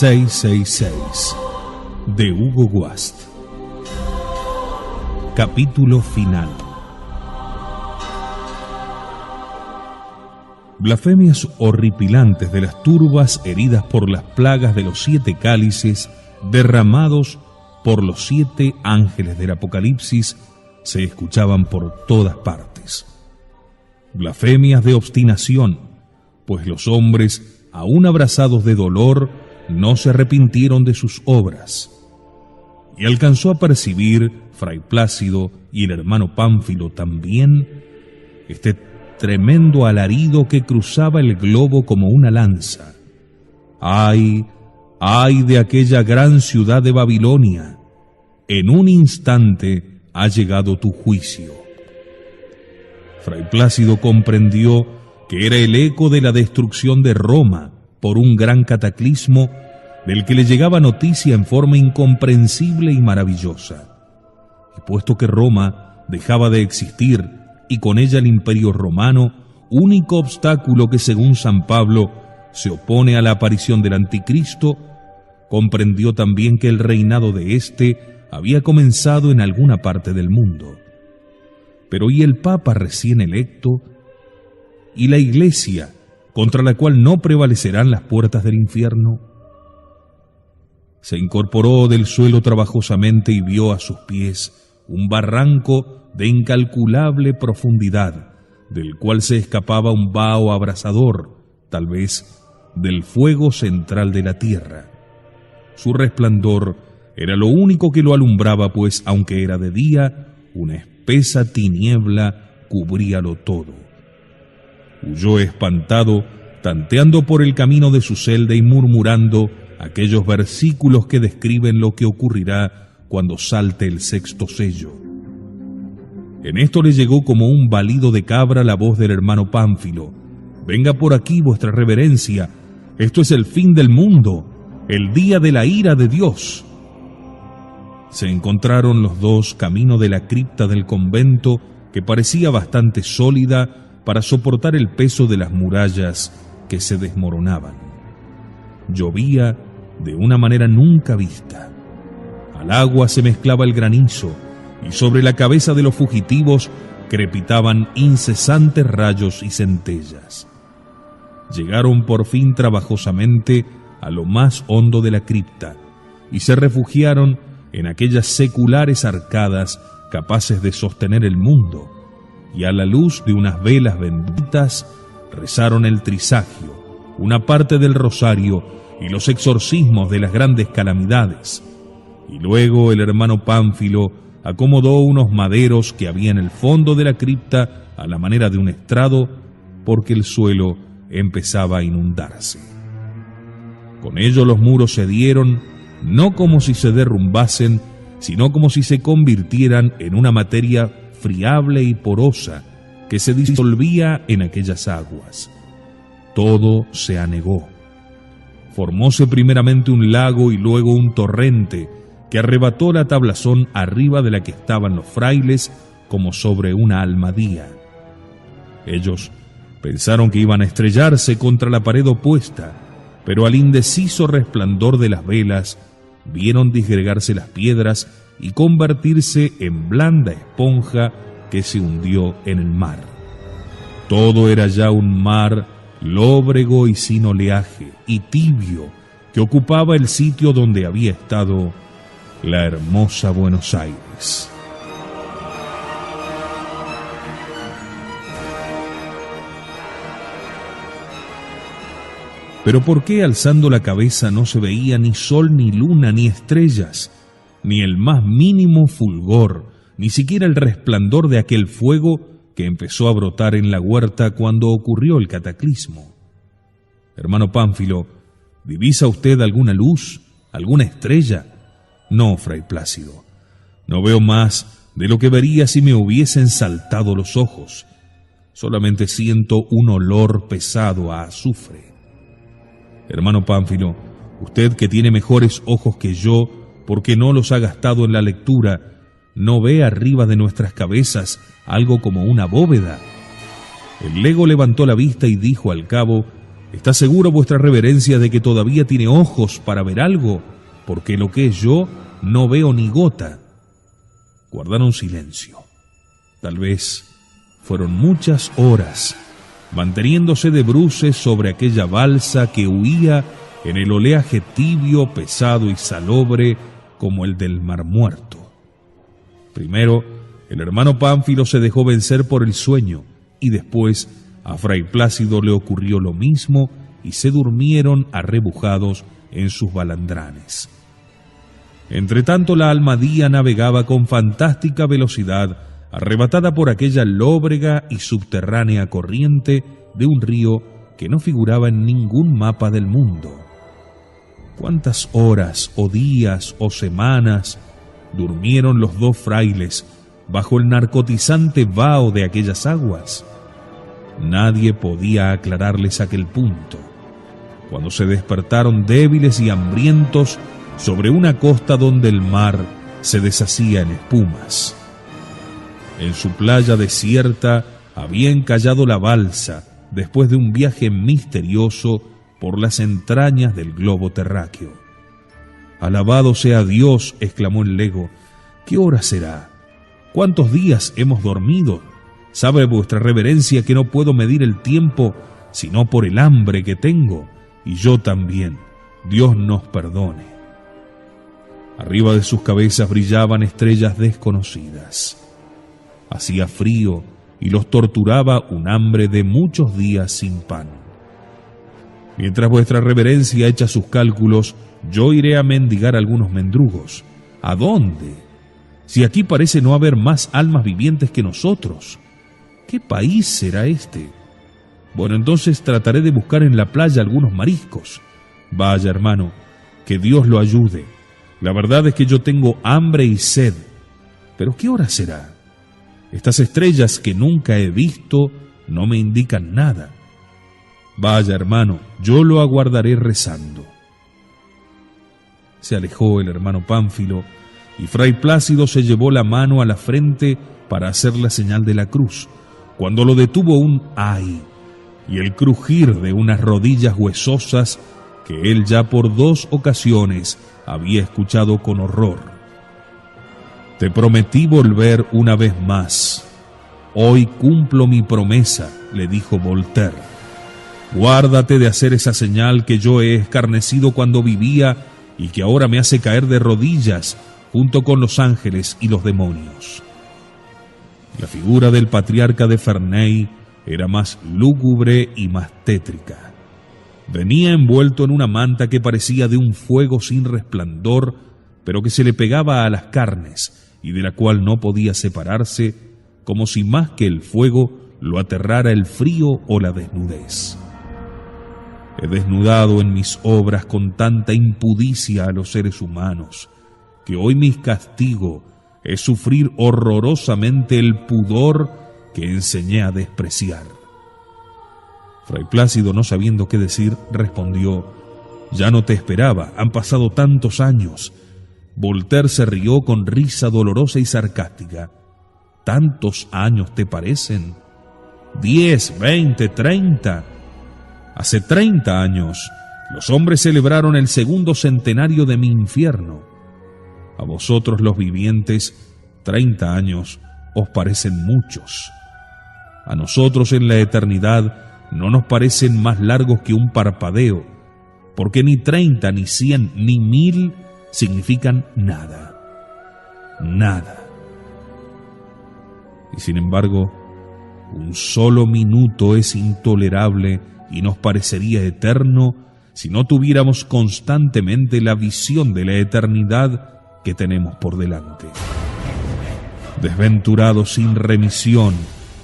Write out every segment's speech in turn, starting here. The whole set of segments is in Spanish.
666 de Hugo Guast. Capítulo final. Blasfemias horripilantes de las turbas heridas por las plagas de los 7 cálices derramados por los 7 ángeles del Apocalipsis se escuchaban por todas partes. Blasfemias de obstinación, pues los hombres, aún abrasados de dolor, no se arrepintieron de sus obras. Y alcanzó a percibir Fray Plácido y el hermano Pánfilo también este tremendo alarido que cruzaba el globo como una lanza. ¡Ay, ay de aquella gran ciudad de Babilonia! En un instante ha llegado tu juicio. Fray Plácido comprendió que era el eco de la destrucción de Roma por un gran cataclismo del que le llegaba noticia en forma incomprensible y maravillosa. Y puesto que Roma dejaba de existir y con ella el Imperio Romano, único obstáculo que según San Pablo se opone a la aparición del Anticristo, comprendió también que el reinado de éste había comenzado en alguna parte del mundo. Pero ¿y el Papa recién electo? ¿Y la Iglesia, contra la cual no prevalecerán las puertas del infierno? Se incorporó del suelo trabajosamente y vio a sus pies un barranco de incalculable profundidad, del cual se escapaba un vaho abrasador, tal vez del fuego central de la tierra. Su resplandor era lo único que lo alumbraba, pues aunque era de día, una espesa tiniebla cubríalo todo. Huyó espantado, tanteando por el camino de su celda y murmurando aquellos versículos que describen lo que ocurrirá cuando salte el 6º sello. En esto le llegó como un balido de cabra la voz del hermano Pánfilo: «Venga por aquí, vuestra reverencia, esto es el fin del mundo, el día de la ira de Dios». Se encontraron los dos camino de la cripta del convento, que parecía bastante sólida para soportar el peso de las murallas que se desmoronaban. Llovía de una manera nunca vista. Al agua se mezclaba el granizo, y sobre la cabeza de los fugitivos crepitaban incesantes rayos y centellas. Llegaron por fin trabajosamente a lo más hondo de la cripta, y se refugiaron en aquellas seculares arcadas capaces de sostener el mundo, y a la luz de unas velas benditas rezaron el trisagio, una parte del rosario y los exorcismos de las grandes calamidades. Y luego el hermano Pánfilo acomodó unos maderos que había en el fondo de la cripta a la manera de un estrado, porque el suelo empezaba a inundarse. Con ello los muros cedieron, no como si se derrumbasen, sino como si se convirtieran en una materia friable y porosa que se disolvía en aquellas aguas. Todo se anegó. Formóse primeramente un lago y luego un torrente que arrebató la tablazón arriba de la que estaban los frailes como sobre una almadía. Ellos pensaron que iban a estrellarse contra la pared opuesta, pero al indeciso resplandor de las velas vieron disgregarse las piedras y convertirse en blanda esponja que se hundió en el mar. Todo era ya un mar lóbrego y sin oleaje, y tibio, que ocupaba el sitio donde había estado la hermosa Buenos Aires. Pero ¿por qué alzando la cabeza no se veía ni sol, ni luna, ni estrellas, ni el más mínimo fulgor, ni siquiera el resplandor de aquel fuego que empezó a brotar en la huerta cuando ocurrió el cataclismo? Hermano Pánfilo, ¿divisa usted alguna luz, alguna estrella? No, Fray Plácido, no veo más de lo que vería si me hubiesen saltado los ojos. Solamente siento un olor pesado a azufre. Hermano Pánfilo, usted que tiene mejores ojos que yo, porque no los ha gastado en la lectura, ¿no ve arriba de nuestras cabezas algo como una bóveda? El lego levantó la vista y dijo al cabo ¿Está seguro vuestra reverencia de que todavía tiene ojos para ver algo? Porque lo que es yo no veo ni gota. Guardaron silencio. Tal vez fueron muchas horas, manteniéndose de bruces sobre aquella balsa que huía en el oleaje tibio, pesado y salobre como el del Mar Muerto. Primero, el hermano Pánfilo se dejó vencer por el sueño, y después a Fray Plácido le ocurrió lo mismo y se durmieron arrebujados en sus balandranes. Entretanto, la Almadía navegaba con fantástica velocidad, arrebatada por aquella lóbrega y subterránea corriente de un río que no figuraba en ningún mapa del mundo. ¿Cuántas horas o días o semanas durmieron los dos frailes bajo el narcotizante vaho de aquellas aguas? Nadie podía aclararles aquel punto, cuando se despertaron débiles y hambrientos sobre una costa donde el mar se deshacía en espumas. En su playa desierta había encallado la balsa después de un viaje misterioso por las entrañas del globo terráqueo. «Alabado sea Dios», exclamó el lego. «¿Qué hora será? ¿Cuántos días hemos dormido? Sabe vuestra reverencia que no puedo medir el tiempo sino por el hambre que tengo, y yo también. Dios nos perdone». Arriba de sus cabezas brillaban estrellas desconocidas. Hacía frío y los torturaba un hambre de muchos días sin pan. «Mientras vuestra reverencia echa sus cálculos, yo iré a mendigar algunos mendrugos». «¿A dónde? Si aquí parece no haber más almas vivientes que nosotros. ¿Qué país será este? Bueno, entonces trataré de buscar en la playa algunos mariscos». «Vaya, hermano, que Dios lo ayude. La verdad es que yo tengo hambre y sed. Pero ¿qué hora será? Estas estrellas que nunca he visto no me indican nada. Vaya, hermano, yo lo aguardaré rezando». Se alejó el hermano Pánfilo y Fray Plácido se llevó la mano a la frente para hacer la señal de la cruz, cuando lo detuvo un «ay» y el crujir de unas rodillas huesosas que él ya por 2 ocasiones había escuchado con horror. «Te prometí volver una vez más. Hoy cumplo mi promesa», le dijo Voltaire. «Guárdate de hacer esa señal que yo he escarnecido cuando vivía y que ahora me hace caer de rodillas junto con los ángeles y los demonios». La figura del patriarca de Ferney era más lúgubre y más tétrica. Venía envuelto en una manta que parecía de un fuego sin resplandor, pero que se le pegaba a las carnes y de la cual no podía separarse, como si más que el fuego lo aterrara el frío o la desnudez. «He desnudado en mis obras con tanta impudicia a los seres humanos, que hoy mi castigo es sufrir horrorosamente el pudor que enseñé a despreciar». Fray Plácido, no sabiendo qué decir, respondió: «Ya no te esperaba, han pasado tantos años». Voltaire se rió con risa dolorosa y sarcástica. «¿Tantos años te parecen? 10, 20, 30. Hace 30 años los hombres celebraron el 2.º centenario de mi infierno. A vosotros los vivientes, 30 años os parecen muchos. A nosotros en la eternidad no nos parecen más largos que un parpadeo, porque ni 30, ni 100, ni 1000 significan nada. Nada. Y sin embargo, un solo minuto es intolerable y nos parecería eterno si no tuviéramos constantemente la visión de la eternidad que tenemos por delante». «Desventurado sin remisión»,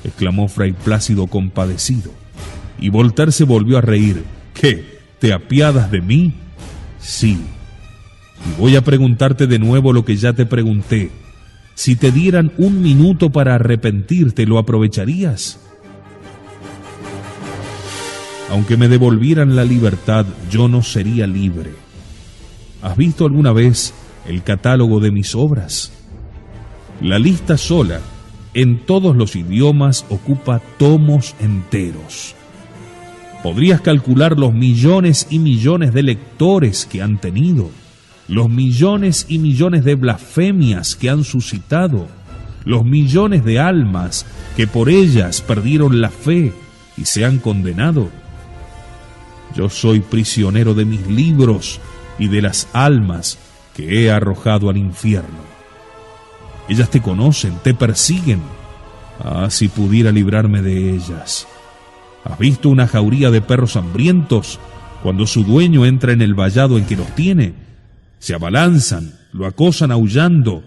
exclamó Fray Plácido compadecido. Y Voltaire se volvió a reír. «¿Qué? ¿Te apiadas de mí?» «Sí. Y voy a preguntarte de nuevo lo que ya te pregunté. Si te dieran 1 minuto para arrepentirte, ¿lo aprovecharías?» «Aunque me devolvieran la libertad, yo no sería libre. ¿Has visto alguna vez el catálogo de mis obras? La lista sola, en todos los idiomas, ocupa tomos enteros. Podrías calcular los millones y millones de lectores que han tenido, los millones y millones de blasfemias que han suscitado, los millones de almas que por ellas perdieron la fe y se han condenado. Yo soy prisionero de mis libros y de las almas que he arrojado al infierno. Ellas te conocen, te persiguen. Ah, si pudiera librarme de ellas. ¿Has visto una jauría de perros hambrientos? Cuando su dueño entra en el vallado en que los tiene, se abalanzan, lo acosan aullando,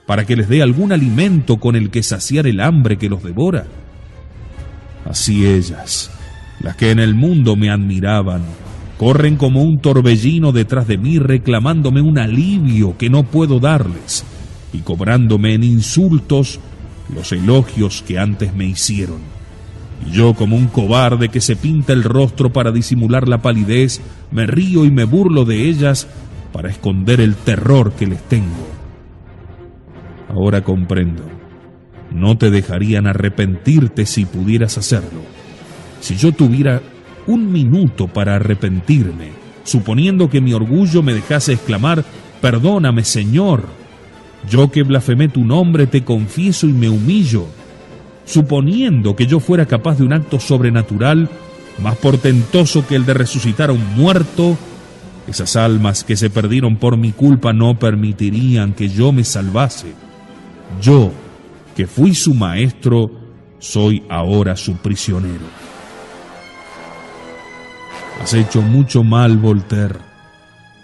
para que les dé algún alimento con el que saciar el hambre que los devora. Así ellas, las que en el mundo me admiraban, corren como un torbellino detrás de mí reclamándome un alivio que no puedo darles y cobrándome en insultos los elogios que antes me hicieron. Y yo, como un cobarde que se pinta el rostro para disimular la palidez, me río y me burlo de ellas para esconder el terror que les tengo. Ahora comprendo. No te dejarían arrepentirte si pudieras hacerlo. Si yo tuviera un minuto para arrepentirme, suponiendo que mi orgullo me dejase exclamar: «Perdóname, Señor. Yo que blasfemé tu nombre te confieso y me humillo», suponiendo que yo fuera capaz de un acto sobrenatural más portentoso que el de resucitar a un muerto, esas almas que se perdieron por mi culpa no permitirían que yo me salvase. Yo, que fui su maestro, soy ahora su prisionero. Has hecho mucho mal, Voltaire,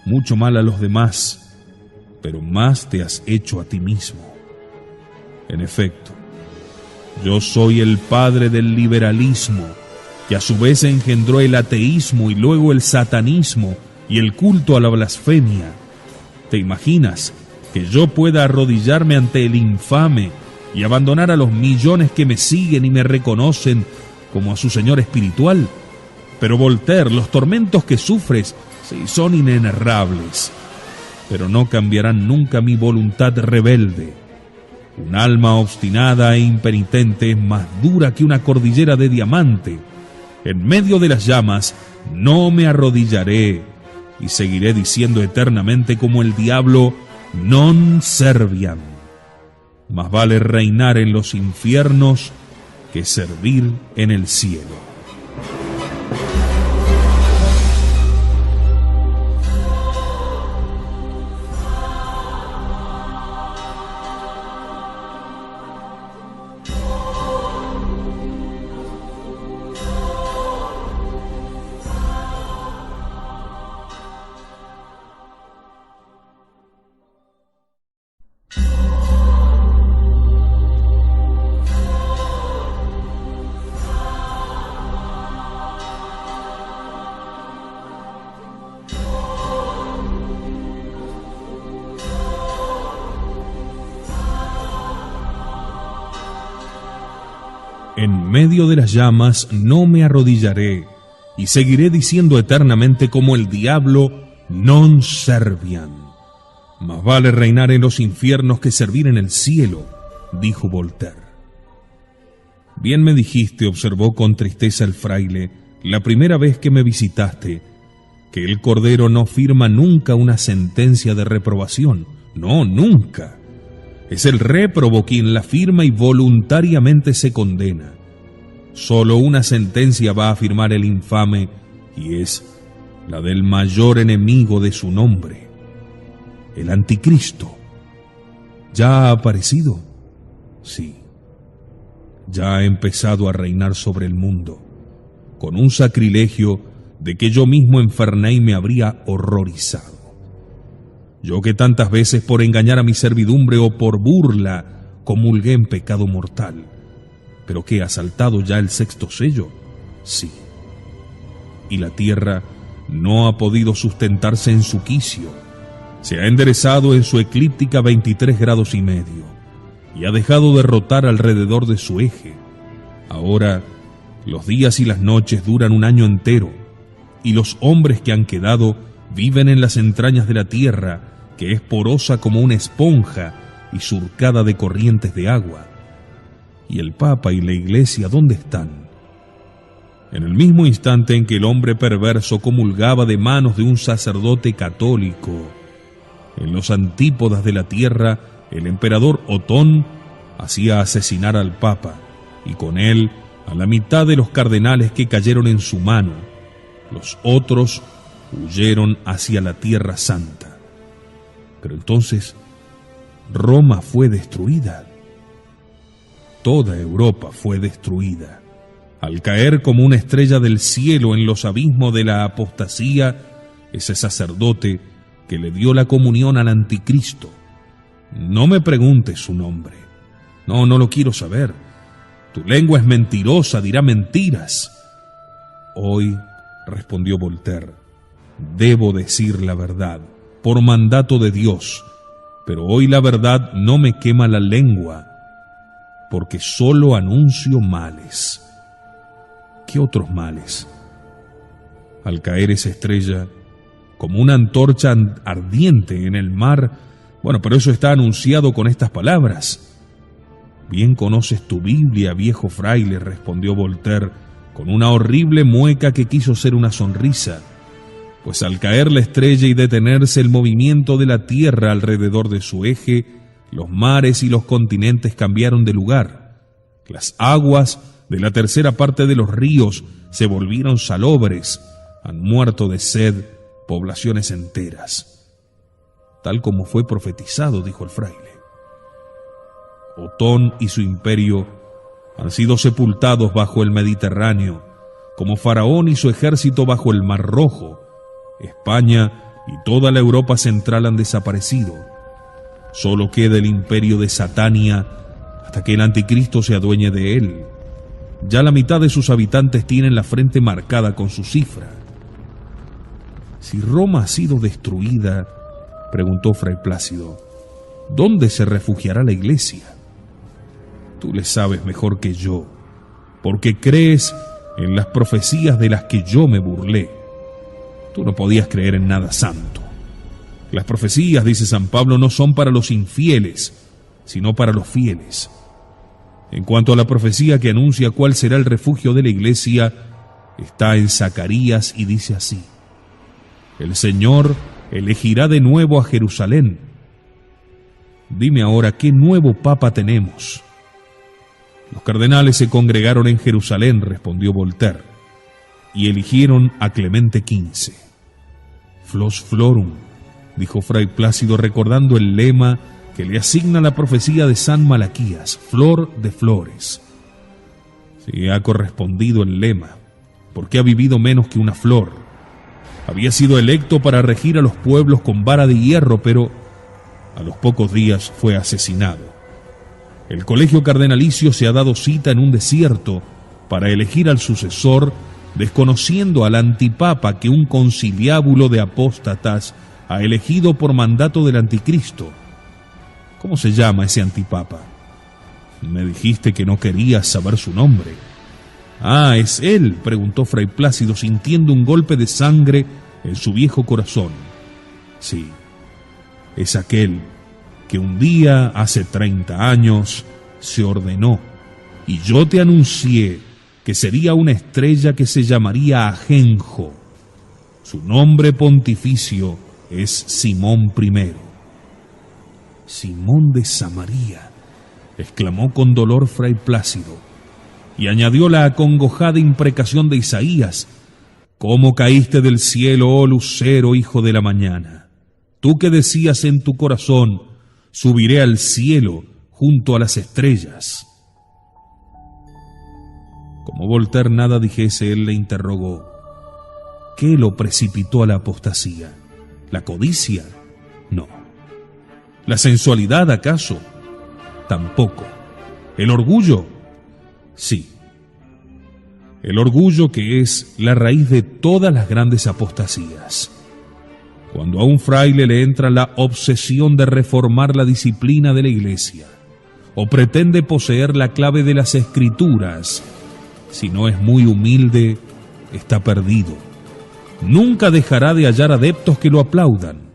mucho mal a los demás, pero más te has hecho a ti mismo. En efecto, yo soy el padre del liberalismo, que a su vez engendró el ateísmo y luego el satanismo y el culto a la blasfemia. ¿Te imaginas que yo pueda arrodillarme ante el infame y abandonar a los millones que me siguen y me reconocen como a su señor espiritual? Pero Voltaire, los tormentos que sufres sí son inenarrables, pero no cambiarán nunca mi voluntad rebelde. Un alma obstinada e impenitente es más dura que una cordillera de diamante. En medio de las llamas no me arrodillaré y seguiré diciendo eternamente como el diablo: non serviam. Más vale reinar en los infiernos que servir en el cielo. En medio de las llamas no me arrodillaré y seguiré diciendo eternamente como el diablo: non serviam. Más vale reinar en los infiernos que servir en el cielo, dijo Voltaire. Bien me dijiste, observó con tristeza el fraile, la primera vez que me visitaste, que el Cordero no firma nunca una sentencia de reprobación. No, nunca. Es el réprobo quien la firma y voluntariamente se condena. Solo una sentencia va a firmar el infame, y es la del mayor enemigo de su nombre, el Anticristo. ¿Ya ha aparecido? Sí. Ya ha empezado a reinar sobre el mundo, con un sacrilegio de que yo mismo enferné y me habría horrorizado. Yo que tantas veces por engañar a mi servidumbre o por burla comulgué en pecado mortal. ¿Pero qué, ha saltado ya el sexto sello? Sí. Y la tierra no ha podido sustentarse en su quicio. Se ha enderezado en su eclíptica 23 grados y medio y ha dejado de rotar alrededor de su eje. Ahora los días y las noches duran un año entero y los hombres que han quedado viven en las entrañas de la tierra, que es porosa como una esponja y surcada de corrientes de agua. ¿Y el Papa y la Iglesia dónde están? En el mismo instante en que el hombre perverso comulgaba de manos de un sacerdote católico, en los antípodas de la tierra, el emperador Otón hacía asesinar al Papa, y con él a la mitad de los cardenales que cayeron en su mano. Los otros huyeron hacia la Tierra Santa. Pero entonces, Roma fue destruida. Toda Europa fue destruida. Al caer como una estrella del cielo en los abismos de la apostasía, ese sacerdote que le dio la comunión al anticristo. No me preguntes su nombre. No lo quiero saber. Tu lengua es mentirosa, dirá mentiras. Hoy, respondió Voltaire, debo decir la verdad, por mandato de Dios, pero hoy la verdad no me quema la lengua, porque solo anuncio males. ¿Qué otros males? Al caer esa estrella, como una antorcha ardiente en el mar, pero eso está anunciado con estas palabras. Bien conoces tu Biblia, viejo fraile, respondió Voltaire, con una horrible mueca que quiso ser una sonrisa, pues al caer la estrella y detenerse el movimiento de la tierra alrededor de su eje, los mares y los continentes cambiaron de lugar. Las aguas de la tercera parte de los ríos se volvieron salobres, han muerto de sed poblaciones enteras. Tal como fue profetizado, dijo el fraile. Otón y su imperio han sido sepultados bajo el Mediterráneo, como Faraón y su ejército bajo el Mar Rojo. España y toda la Europa central han desaparecido. Solo queda el imperio de Satania hasta que el anticristo se adueñe de él. Ya la mitad de sus habitantes tienen la frente marcada con su cifra. Si Roma ha sido destruida, preguntó Fray Plácido, ¿dónde se refugiará la iglesia? Tú le sabes mejor que yo, porque crees en las profecías de las que yo me burlé. Tú no podías creer en nada santo. Las profecías, dice San Pablo, no son para los infieles, sino para los fieles. En cuanto a la profecía que anuncia cuál será el refugio de la iglesia, está en Zacarías y dice así: el Señor elegirá de nuevo a Jerusalén. Dime ahora, ¿qué nuevo papa tenemos? Los cardenales se congregaron en Jerusalén, respondió Voltaire, y eligieron a Clemente XV. Flos florum, dijo Fray Plácido, recordando el lema que le asigna la profecía de San Malaquías, flor de flores. Sí, ha correspondido el lema, porque ha vivido menos que una flor. Había sido electo para regir a los pueblos con vara de hierro, pero a los pocos días fue asesinado. El colegio cardenalicio se ha dado cita en un desierto para elegir al sucesor, desconociendo al antipapa que un conciliábulo de apóstatas ha elegido por mandato del anticristo. ¿Cómo se llama ese antipapa? Me dijiste que no querías saber su nombre. Ah, ¿es él?, preguntó Fray Plácido, sintiendo un golpe de sangre en su viejo corazón. Sí, es aquel que un día, hace 30 años, se ordenó, y yo te anuncié que sería una estrella que se llamaría Ajenjo. Su nombre pontificio es Simón I. Simón de Samaria, exclamó con dolor Fray Plácido, y añadió la acongojada imprecación de Isaías: ¿cómo caíste del cielo, oh lucero, hijo de la mañana? Tú que decías en tu corazón: subiré al cielo junto a las estrellas. Como Voltaire nada dijese, él le interrogó: ¿qué lo precipitó a la apostasía? ¿La codicia? No. ¿La sensualidad, acaso? Tampoco. ¿El orgullo? Sí. El orgullo, que es la raíz de todas las grandes apostasías. Cuando a un fraile le entra la obsesión de reformar la disciplina de la iglesia, o pretende poseer la clave de las escrituras, si no es muy humilde, está perdido. Nunca dejará de hallar adeptos que lo aplaudan.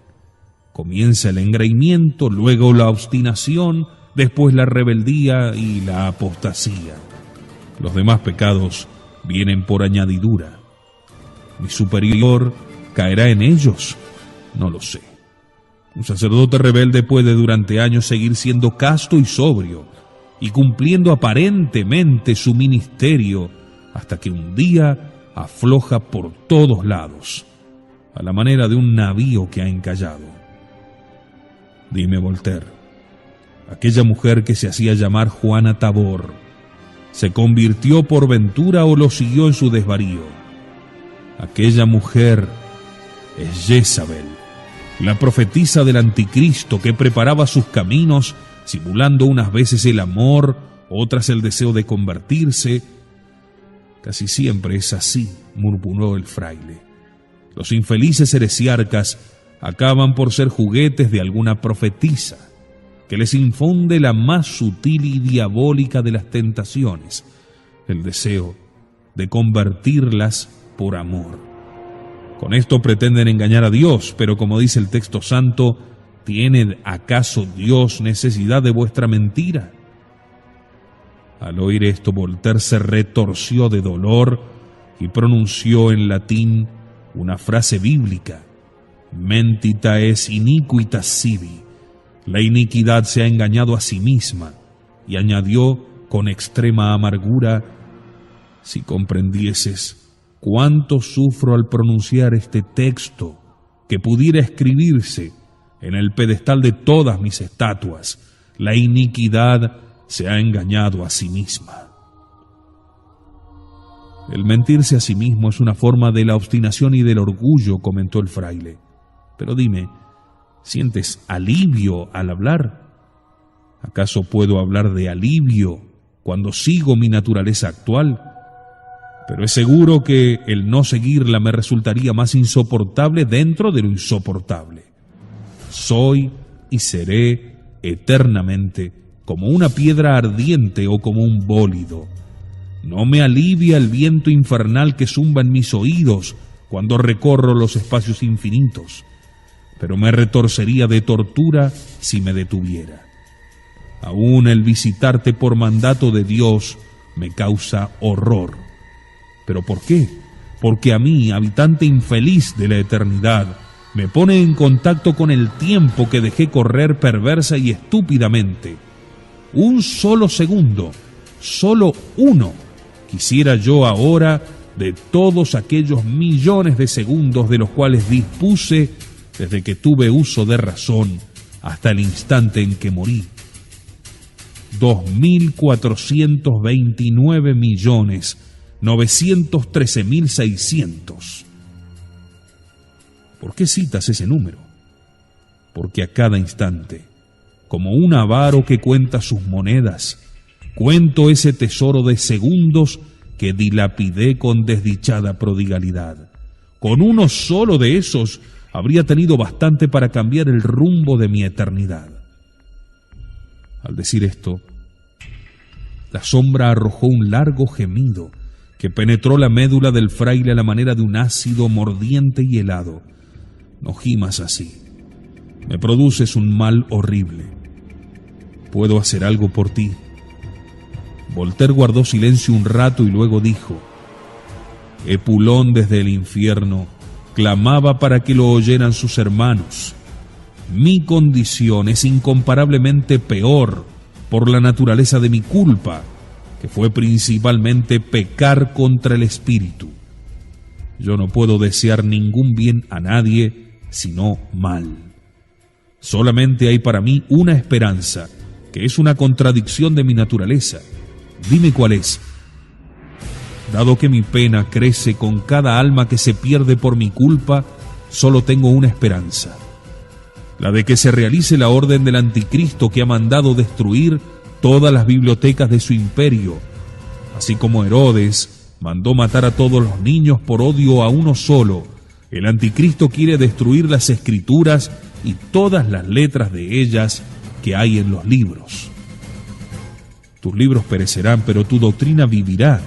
Comienza el engreimiento, luego la obstinación, después la rebeldía y la apostasía. Los demás pecados vienen por añadidura. ¿Mi superior caerá en ellos? No lo sé. Un sacerdote rebelde puede durante años seguir siendo casto y sobrio y cumpliendo aparentemente su ministerio hasta que un día afloja por todos lados, a la manera de un navío que ha encallado. Dime, Voltaire, aquella mujer que se hacía llamar Juana Tabor, ¿se convirtió por ventura o lo siguió en su desvarío? Aquella mujer es Jezabel, la profetisa del anticristo que preparaba sus caminos, simulando unas veces el amor, otras el deseo de convertirse. Casi siempre es así, murmuró el fraile. Los infelices heresiarcas acaban por ser juguetes de alguna profetisa, que les infunde la más sutil y diabólica de las tentaciones, el deseo de convertirlas por amor. Con esto pretenden engañar a Dios, pero como dice el texto santo, ¿tiene acaso Dios necesidad de vuestra mentira? Al oír esto, Voltaire se retorció de dolor y pronunció en latín una frase bíblica: mentita es iniquitas sibi. La iniquidad se ha engañado a sí misma, y añadió con extrema amargura: si comprendieses cuánto sufro al pronunciar este texto, que pudiera escribirse en el pedestal de todas mis estatuas, la iniquidad se ha engañado a sí misma. El mentirse a sí mismo es una forma de la obstinación y del orgullo, comentó el fraile. Pero dime, ¿sientes alivio al hablar? ¿Acaso puedo hablar de alivio cuando sigo mi naturaleza actual? Pero es seguro que el no seguirla me resultaría más insoportable dentro de lo insoportable. Soy y seré eternamente como una piedra ardiente o como un bólido. No me alivia el viento infernal que zumba en mis oídos cuando recorro los espacios infinitos, pero me retorcería de tortura si me detuviera. Aún el visitarte por mandato de Dios me causa horror. ¿Pero por qué? Porque a mí, habitante infeliz de la eternidad, me pone en contacto con el tiempo que dejé correr perversa y estúpidamente. Un solo segundo, solo uno, quisiera yo ahora de todos aquellos millones de segundos de los cuales dispuse desde que tuve uso de razón hasta el instante en que morí. 2.429.913.600. ¿Por qué citas ese número? Porque a cada instante, como un avaro que cuenta sus monedas, cuento ese tesoro de segundos que dilapidé con desdichada prodigalidad. Con uno solo de esos habría tenido bastante para cambiar el rumbo de mi eternidad. Al decir esto, la sombra arrojó un largo gemido que penetró la médula del fraile a la manera de un ácido mordiente y helado. No gimas así. Me produces un mal horrible. ¿Puedo hacer algo por ti? Voltaire guardó silencio un rato y luego dijo: Epulón desde el infierno clamaba para que lo oyeran sus hermanos. Mi condición es incomparablemente peor por la naturaleza de mi culpa, que fue principalmente pecar contra el espíritu. Yo no puedo desear ningún bien a nadie, sino mal. Solamente hay para mí una esperanza, que es una contradicción de mi naturaleza. Dime cuál es. Dado que mi pena crece con cada alma que se pierde por mi culpa, solo tengo una esperanza: la de que se realice la orden del anticristo que ha mandado destruir todas las bibliotecas de su imperio, así como Herodes mandó matar a todos los niños por odio a uno solo. El anticristo quiere destruir las escrituras y todas las letras de ellas que hay en los libros. Tus libros perecerán, pero tu doctrina vivirá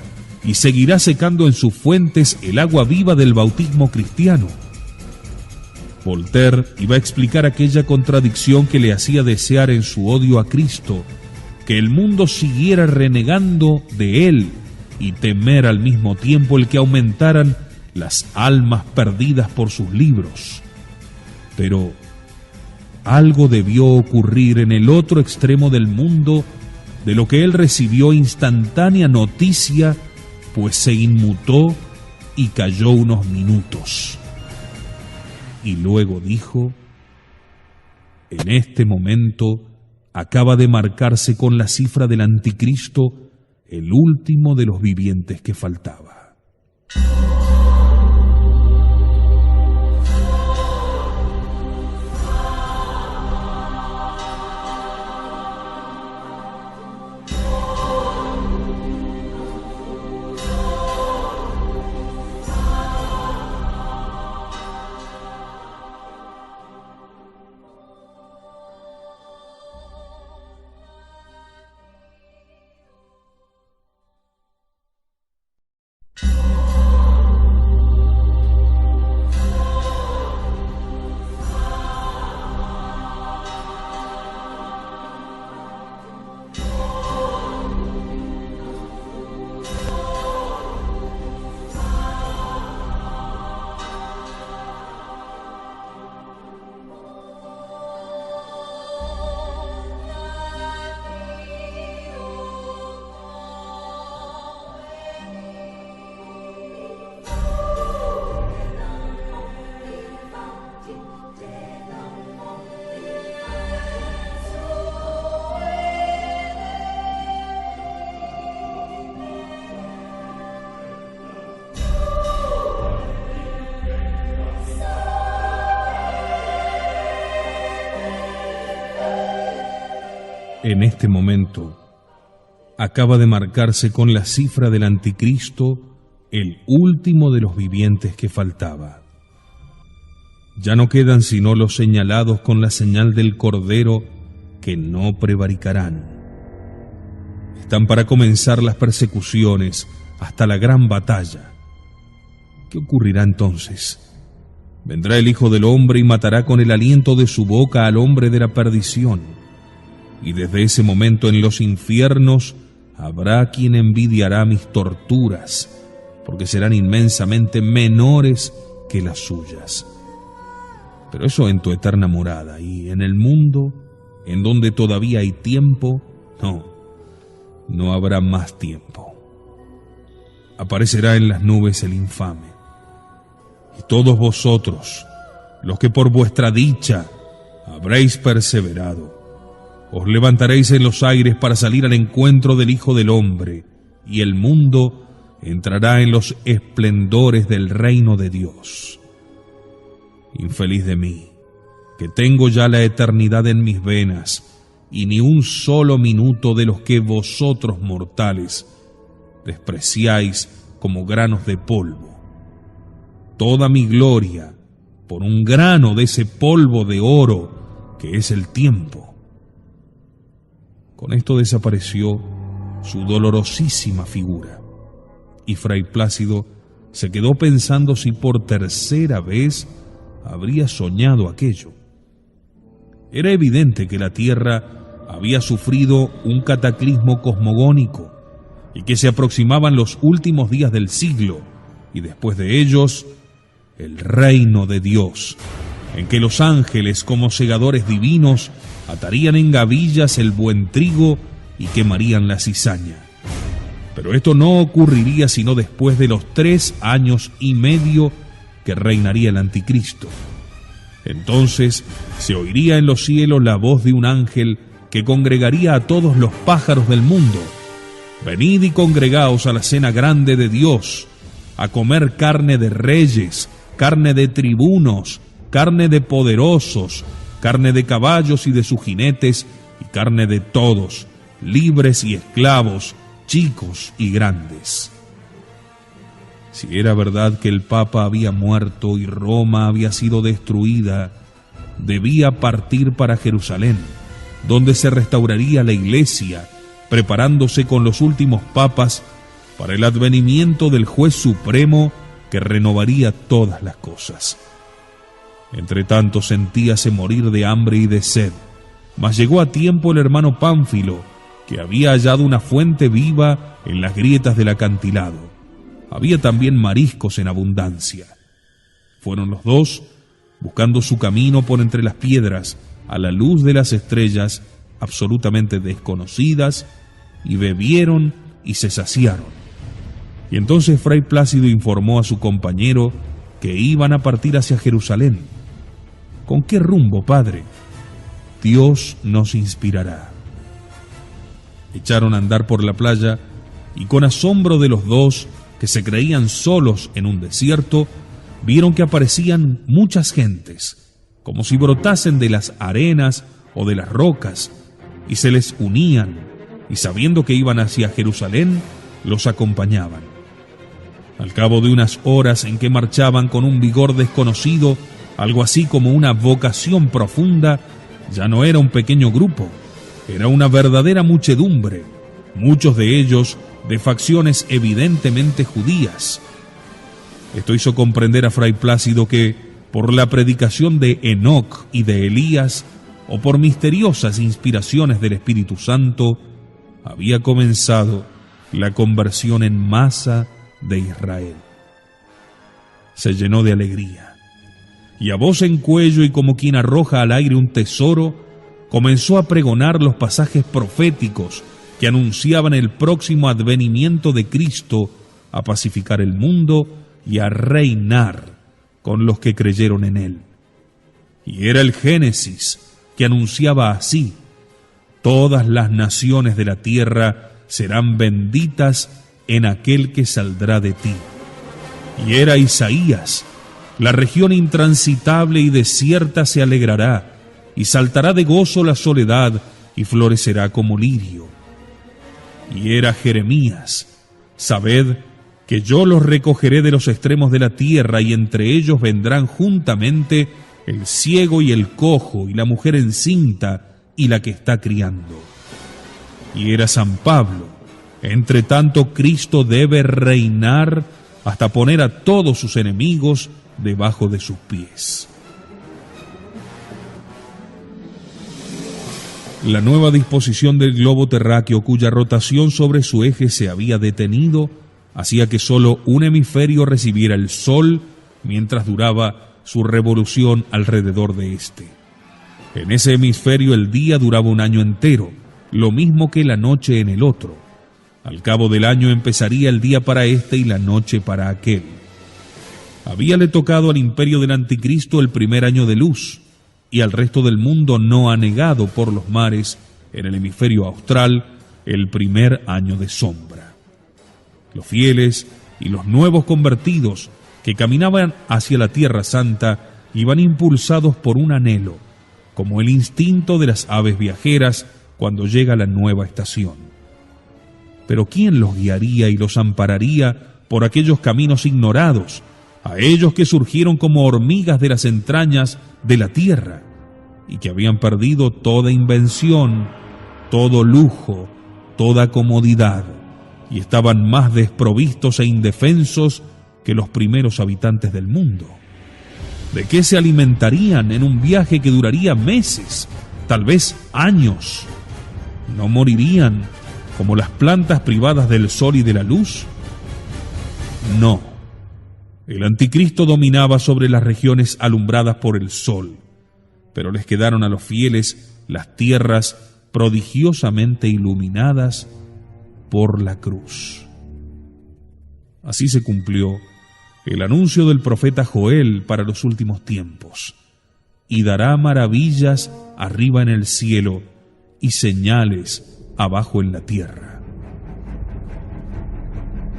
y seguirá secando en sus fuentes el agua viva del bautismo cristiano. Voltaire iba a explicar aquella contradicción que le hacía desear en su odio a Cristo que el mundo siguiera renegando de él y temer al mismo tiempo el que aumentaran las almas perdidas por sus libros. Pero algo debió ocurrir en el otro extremo del mundo, de lo que él recibió instantánea noticia, pues se inmutó y cayó unos minutos. Y luego dijo: en este momento acaba de marcarse con la cifra del anticristo el último de los vivientes que faltaba. En este momento acaba de marcarse con la cifra del anticristo el último de los vivientes que faltaba. Ya no quedan sino los señalados con la señal del Cordero, que no prevaricarán. Están para comenzar las persecuciones hasta la gran batalla. ¿Qué ocurrirá entonces? Vendrá el Hijo del Hombre y matará con el aliento de su boca al hombre de la perdición. Y desde ese momento en los infiernos habrá quien envidiará mis torturas, porque serán inmensamente menores que las suyas. Pero eso en tu eterna morada, y en el mundo, en donde todavía hay tiempo, no habrá más tiempo. Aparecerá en las nubes el infame, y todos vosotros, los que por vuestra dicha habréis perseverado, os levantaréis en los aires para salir al encuentro del Hijo del Hombre, y el mundo entrará en los esplendores del reino de Dios. Infeliz de mí, que tengo ya la eternidad en mis venas, y ni un solo minuto de los que vosotros mortales despreciáis como granos de polvo. Toda mi gloria por un grano de ese polvo de oro que es el tiempo. Con esto desapareció su dolorosísima figura, y Fray Plácido se quedó pensando si por tercera vez habría soñado aquello. Era evidente que la Tierra había sufrido un cataclismo cosmogónico y que se aproximaban los últimos días del siglo, y después de ellos, el reino de Dios, en que los ángeles, como segadores divinos, atarían en gavillas el buen trigo y quemarían la cizaña. Pero esto no ocurriría sino después de los 3 años y medio que reinaría el anticristo. Entonces se oiría en los cielos la voz de un ángel que congregaría a todos los pájaros del mundo: venid y congregaos a la cena grande de Dios, a comer carne de reyes, carne de tribunos, carne de poderosos, carne de caballos y de sus jinetes, y carne de todos, libres y esclavos, chicos y grandes. Si era verdad que el Papa había muerto y Roma había sido destruida, debía partir para Jerusalén, donde se restauraría la Iglesia, preparándose con los últimos papas para el advenimiento del Juez Supremo que renovaría todas las cosas. Entre tanto sentíase morir de hambre y de sed, mas llegó a tiempo el hermano Pánfilo, que había hallado una fuente viva en las grietas del acantilado. Había también mariscos en abundancia. Fueron los dos, buscando su camino por entre las piedras, a la luz de las estrellas absolutamente desconocidas, y bebieron y se saciaron. Y entonces Fray Plácido informó a su compañero que iban a partir hacia Jerusalén. ¿Con qué rumbo, padre? Dios nos inspirará. Echaron a andar por la playa y con asombro de los dos, que se creían solos en un desierto, vieron que aparecían muchas gentes, como si brotasen de las arenas o de las rocas, y se les unían, y sabiendo que iban hacia Jerusalén, los acompañaban. Al cabo de unas horas en que marchaban con un vigor desconocido, algo así como una vocación profunda, ya no era un pequeño grupo, era una verdadera muchedumbre, muchos de ellos de facciones evidentemente judías. Esto hizo comprender a Fray Plácido que, por la predicación de Enoc y de Elías, o por misteriosas inspiraciones del Espíritu Santo, había comenzado la conversión en masa de Israel. Se llenó de alegría, y a voz en cuello y como quien arroja al aire un tesoro, comenzó a pregonar los pasajes proféticos que anunciaban el próximo advenimiento de Cristo a pacificar el mundo y a reinar con los que creyeron en él. Y era el Génesis que anunciaba así: todas las naciones de la tierra serán benditas en aquel que saldrá de ti. Y era Isaías: la región intransitable y desierta se alegrará, y saltará de gozo la soledad, y florecerá como lirio. Y era Jeremías: sabed que yo los recogeré de los extremos de la tierra, y entre ellos vendrán juntamente el ciego y el cojo, y la mujer encinta, y la que está criando. Y era San Pablo: entre tanto Cristo debe reinar hasta poner a todos sus enemigos debajo de sus pies. La nueva disposición del globo terráqueo, cuya rotación sobre su eje se había detenido, hacía que solo un hemisferio recibiera el sol mientras duraba su revolución alrededor de éste. En ese hemisferio el día duraba un año entero, lo mismo que la noche en el otro. Al cabo del año empezaría el día para este y la noche para aquel. Habíale tocado al imperio del anticristo el primer año de luz, y al resto del mundo no anegado por los mares, en el hemisferio austral, el primer año de sombra. Los fieles y los nuevos convertidos que caminaban hacia la Tierra Santa iban impulsados por un anhelo, como el instinto de las aves viajeras cuando llega la nueva estación. Pero ¿quién los guiaría y los ampararía por aquellos caminos ignorados, a ellos que surgieron como hormigas de las entrañas de la tierra y que habían perdido toda invención, todo lujo, toda comodidad, y estaban más desprovistos e indefensos que los primeros habitantes del mundo? ¿De qué se alimentarían en un viaje que duraría meses, tal vez años? ¿No morirían como las plantas privadas del sol y de la luz? No. El anticristo dominaba sobre las regiones alumbradas por el sol, pero les quedaron a los fieles las tierras prodigiosamente iluminadas por la cruz. Así se cumplió el anuncio del profeta Joel para los últimos tiempos: y dará maravillas arriba en el cielo y señales abajo en la tierra.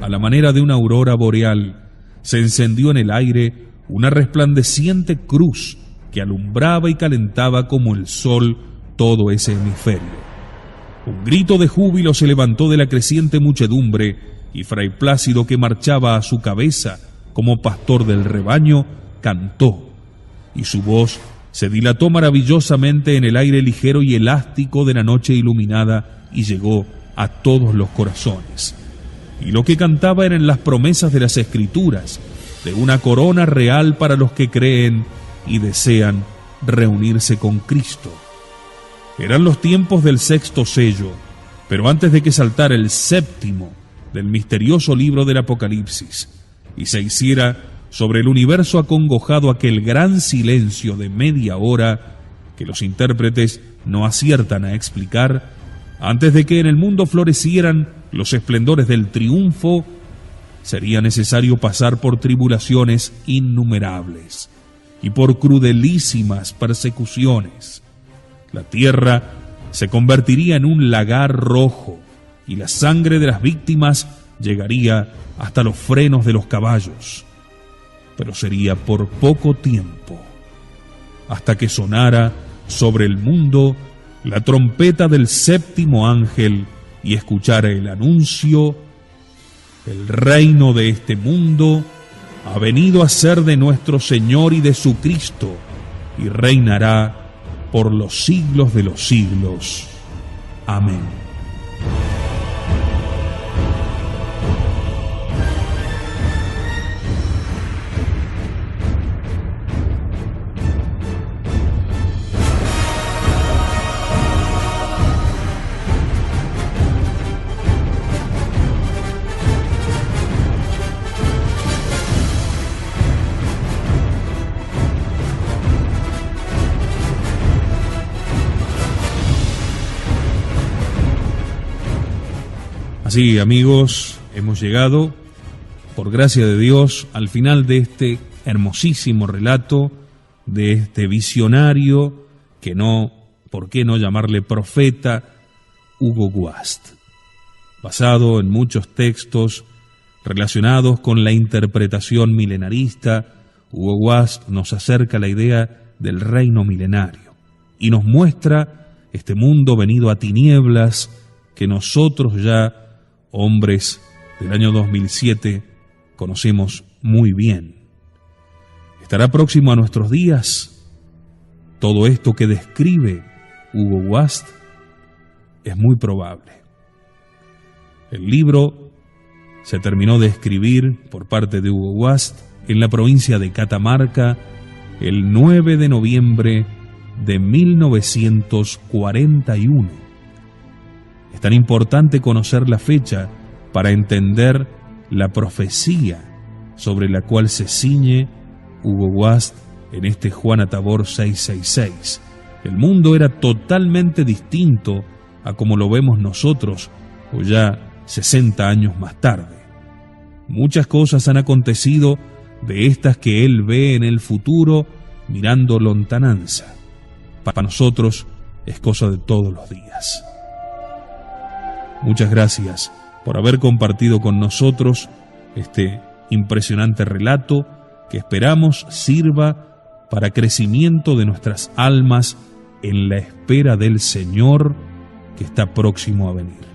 A la manera de una aurora boreal, se encendió en el aire una resplandeciente cruz que alumbraba y calentaba como el sol todo ese hemisferio. Un grito de júbilo se levantó de la creciente muchedumbre, y Fray Plácido, que marchaba a su cabeza como pastor del rebaño, cantó, y su voz se dilató maravillosamente en el aire ligero y elástico de la noche iluminada y llegó a todos los corazones. Y lo que cantaba eran las promesas de las Escrituras, de una corona real para los que creen y desean reunirse con Cristo. Eran los tiempos del sexto sello, Pero antes de que saltara el séptimo del misterioso libro del Apocalipsis y se hiciera sobre el universo acongojado aquel gran silencio de media hora que los intérpretes no aciertan a explicar, antes de que en el mundo florecieran los esplendores del triunfo, sería necesario pasar por tribulaciones innumerables y por crudelísimas persecuciones. La tierra se convertiría en un lagar rojo y la sangre de las víctimas llegaría hasta los frenos de los caballos. Pero sería por poco tiempo, hasta que sonara sobre el mundo la trompeta del séptimo ángel y escuchara el anuncio: el reino de este mundo ha venido a ser de nuestro Señor y de su Cristo, y reinará por los siglos de los siglos. Amén. Así, amigos, hemos llegado, por gracia de Dios, al final de este hermosísimo relato, de este visionario, que no, ¿por qué no llamarle profeta? Hugo Guast, basado en muchos textos relacionados con la interpretación milenarista. Hugo Guast nos acerca la idea del reino milenario y nos muestra este mundo venido a tinieblas que nosotros ya, hombres del año 2007, conocemos muy bien. ¿Estará próximo a nuestros días todo esto que describe Hugo Guast? Es muy probable. El libro se terminó de escribir por parte de Hugo Guast en la provincia de Catamarca el 9 de noviembre de 1941. Es tan importante conocer la fecha para entender la profecía sobre la cual se ciñe Hugo Guast en este Juan Atabor 666. El mundo era totalmente distinto a como lo vemos nosotros, o ya 60 años más tarde. Muchas cosas han acontecido de estas que él ve en el futuro mirando lontananza. Para nosotros es cosa de todos los días. Muchas gracias por haber compartido con nosotros este impresionante relato que esperamos sirva para crecimiento de nuestras almas en la espera del Señor que está próximo a venir.